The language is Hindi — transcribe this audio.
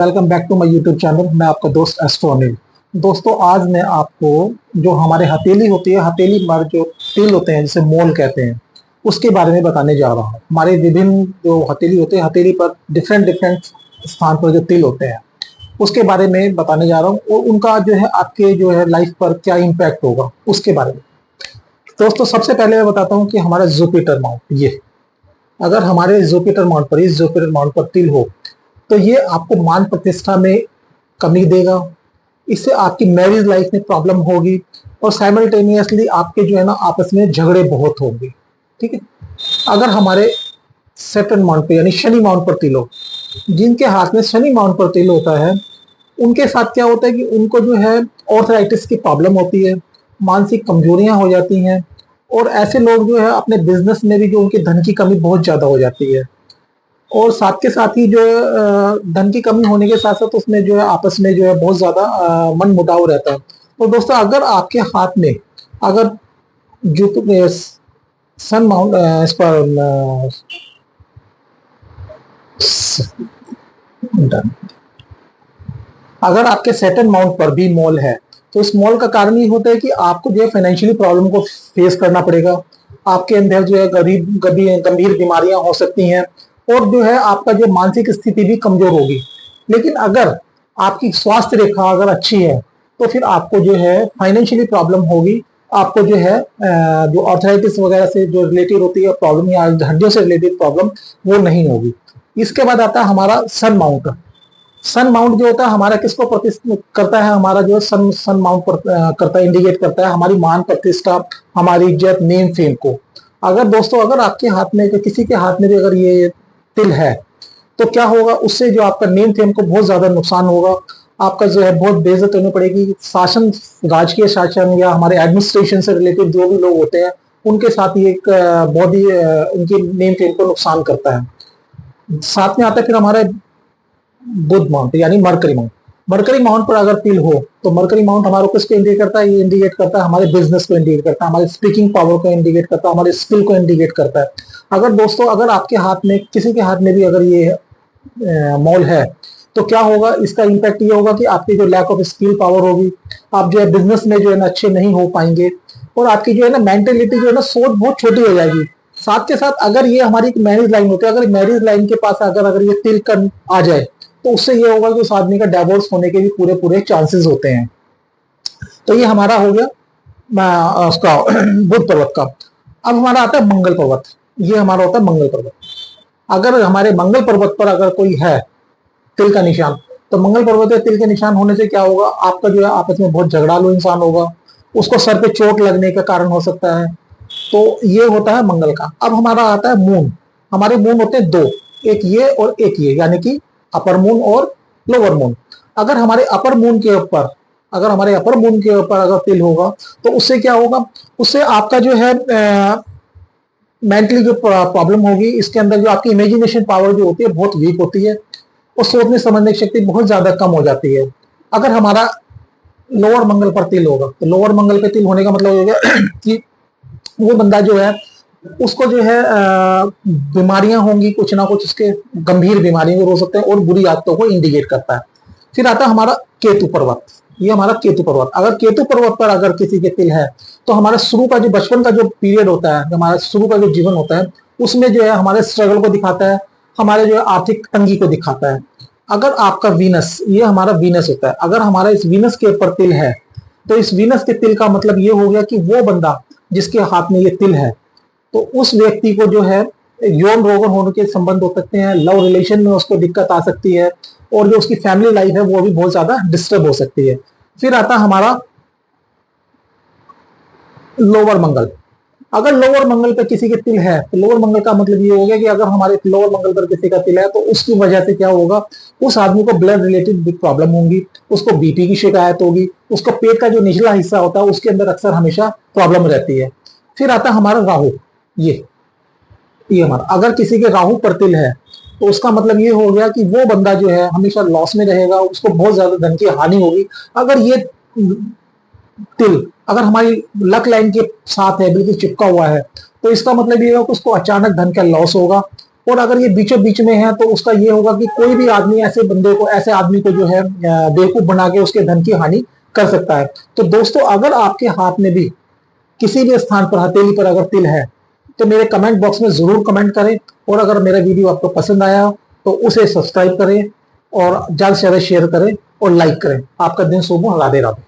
Welcome back to my YouTube channel. मैं आपका दोस्त एस्ट्रो अनिल। दोस्तों, आज मैं आपको जो हमारे हथेली होती है, हथेली पर जो तिल होते हैं जिसे मोल कहते हैं, उसके बारे में बताने जा रहा हूँ। हमारे विभिन्न जो हथेली होते हैं, हथेली पर डिफरेंट डिफरेंट स्थान पर जो तिल होते हैं, उसके बारे में बताने जा रहा हूँ और उनका जो है आपके जो है लाइफ पर क्या इम्पैक्ट होगा उसके बारे में। दोस्तों, सबसे पहले मैं बताता हूँ कि हमारा जुपिटर माउंट, ये अगर हमारे जुपिटर माउंट पर, इस जुपिटर माउंट पर तिल हो तो ये आपको मान प्रतिष्ठा में कमी देगा। इससे आपकी मैरिज लाइफ में प्रॉब्लम होगी और साइमल्टेनियसली आपके जो है ना आपस में झगड़े बहुत होंगे। ठीक है। अगर हमारे सेटर्न माउंट पर यानी शनि माउंट पर तिल हो, जिनके हाथ में शनि माउंट पर तिल होता है, उनके साथ क्या होता है कि उनको जो है ऑर्थराइटिस की प्रॉब्लम होती है, मानसिक कमजोरियां हो जाती हैं और ऐसे लोग जो है अपने बिजनेस में भी जो उनकी धन की कमी बहुत ज्यादा हो जाती है। और साथ के साथ ही जो धन की कमी होने के साथ साथ उसमें जो है आपस में जो है बहुत ज्यादा मन मुटाव रहता है। तो दोस्तों, अगर आपके हाथ में अगर जो सन माउंट इस पर अगर आपके सेटन माउंट पर भी मॉल है, तो इस मॉल का कारण ये होता है कि आपको जो है फाइनेंशियली प्रॉब्लम को फेस करना पड़ेगा। आपके अंदर जो है गरीब गंभीर बीमारियां हो सकती हैं और जो है आपका जो मानसिक स्थिति भी कमजोर होगी। लेकिन अगर आपकी स्वास्थ्य रेखा अगर अच्छी है तो फिर आपको जो है फाइनेंशियली प्रॉब्लम होगी। आपको जो है जो आर्थराइटिस वगैरह से जो रिलेटेड होती है प्रॉब्लम या हड्डियों से रिलेटेड प्रॉब्लम, वो नहीं होगी। इसके बाद आता है हमारा सन माउंट। सन माउंट जो होता है हमारा किसको प्रतिष्ठित करता है? हमारा जो सन सन माउंट करता है, इंडिकेट करता है हमारी मान प्रतिष्ठा, हमारी इज्जत, नेम फेम को। अगर दोस्तों, अगर आपके हाथ में किसी के हाथ में भी अगर ये तिल है तो क्या होगा? उससे जो आपका नेम फेम को बहुत ज्यादा नुकसान होगा। आपका जो है बहुत बेइज्जत होनी पड़ेगी। शासन, राजकीय शासन या हमारे एडमिनिस्ट्रेशन से रिलेटेड जो भी लोग होते हैं, उनके साथ ये एक बहुत ही उनकी नेम फेम को नुकसान करता है। साथ में आता है फिर हमारा बुध माउंट यानी मरकरी माउंट। मरकरी माउंट पर अगर तिल हो तो मरकरी माउंट हमारे किसको इंडिकेट करता है? ये इंडिकेट करता है हमारे बिजनेस को इंडिकेट करता है, हमारे स्पीकिंग पावर को इंडिकेट करता है, हमारे स्किल को इंडिकेट करता है। अगर दोस्तों, अगर आपके हाथ में, किसी के हाथ में भी अगर ये मॉल है तो क्या होगा? इसका इंपैक्ट ये होगा कि आपकी जो लैक ऑफ स्किल पावर होगी, आप जो है बिजनेस में जो है ना अच्छे नहीं हो पाएंगे और आपकी जो है ना मेंटेलिटी जो है ना सोच बहुत छोटी हो जाएगी। साथ के साथ अगर ये हमारी मैरिज लाइन होती है, अगर मैरिज लाइन के पास अगर अगर ये तिल कर आ जाए तो उससे ये होगा कि उस आदमी का डिवोर्स होने के भी पूरे पूरे चांसेस होते हैं। तो ये हमारा हो गया उसका बुध पर्वत का। अब हमारा आता है मंगल पर्वत। ये हमारा होता है मंगल पर्वत। अगर हमारे मंगल पर्वत पर अगर कोई है तिल का निशान, तो मंगल पर्वत में तिल के निशान होने से क्या होगा? आपका जो है आपस में बहुत झगड़ालू इंसान होगा, उसको सर पे चोट लगने का कारण हो सकता है। तो ये होता है मंगल का। अब हमारा आता है मून। हमारे मून होते हैं दो, एक ये और एक ये, यानी कि अपर मून और लोअर मून। अगर हमारे अपर मून के ऊपर अगर तिल होगा तो उससे क्या होगा? उससे आपका जो है मेंटली जो प्रॉब्लम होगी, इसके अंदर जो आपकी इमेजिनेशन पावर जो होती है बहुत वीक होती है और सोचने समझने की शक्ति बहुत ज्यादा कम हो जाती है। अगर हमारा लोअर मंगल पर तिल होगा तो लोअर मंगल पे तिल होने का मतलब हो गया कि वो बंदा जो है उसको जो है बीमारियां होंगी, कुछ ना कुछ उसके गंभीर बीमारियों को हो सकते हैं और बुरी आदतों को इंडिकेट करता है। फिर आता है हमारा केतु पर्वत। ये हमारा केतु पर्वत। अगर केतु पर्वत पर अगर किसी के तिल है तो हमारा शुरू का जो बचपन का जो पीरियड होता है, हमारा शुरू का जो जीवन होता है, उसमें जो है हमारे स्ट्रगल को दिखाता है, हमारे जो है आर्थिक तंगी को दिखाता है। अगर आपका वीनस, ये हमारा वीनस होता है, अगर हमारा इस वीनस के ऊपर तिल है तो इस वीनस के तिल का मतलब ये हो गया कि वो बंदा जिसके हाथ में ये तिल है तो उस व्यक्ति को जो है यौन रोग होने के संबंध हो सकते हैं, लव रिलेशन में उसको दिक्कत आ सकती है और जो उसकी फैमिली लाइफ है वो भी बहुत ज्यादा डिस्टर्ब हो सकती है। फिर आता हमारा लोअर मंगल। अगर लोअर मंगल पर किसी के तिल है तो लोअर मंगल का मतलब ये हो गया कि अगर हमारे लोअर मंगल पर किसी का तिल है तो उसकी वजह से क्या होगा? उस आदमी को ब्लड रिलेटेड बिग प्रॉब्लम होंगी, उसको बीपी की शिकायत होगी, उसका पेट का जो निचला हिस्सा होता है उसके अंदर अक्सर हमेशा प्रॉब्लम रहती है। फिर आता हमारा राहु। ये हमारा, अगर किसी के राहु पर तिल है तो उसका मतलब ये हो गया कि वो बंदा जो है हमेशा लॉस में रहेगा, उसको बहुत ज्यादा धन की हानि होगी। अगर ये तिल अगर हमारी लक लाइन के साथ है, बिल्कुल चिपका हुआ है, तो इसका मतलब ये होगा कि उसको अचानक धन का लॉस होगा और अगर ये बीचों बीच में है तो उसका ये होगा कि कोई भी आदमी ऐसे आदमी को जो है बेवकूफ बना के उसके धन की हानि कर सकता है। तो दोस्तों, अगर आपके हाथ में भी किसी भी स्थान पर हथेली पर अगर तिल है तो मेरे कमेंट बॉक्स में जरूर कमेंट करें। और अगर मेरा वीडियो आपको पसंद आया तो उसे सब्सक्राइब करें और ज्यादा से ज्यादा शेयर करें और लाइक करें। आपका दिन शुभ हो। राधे राधे।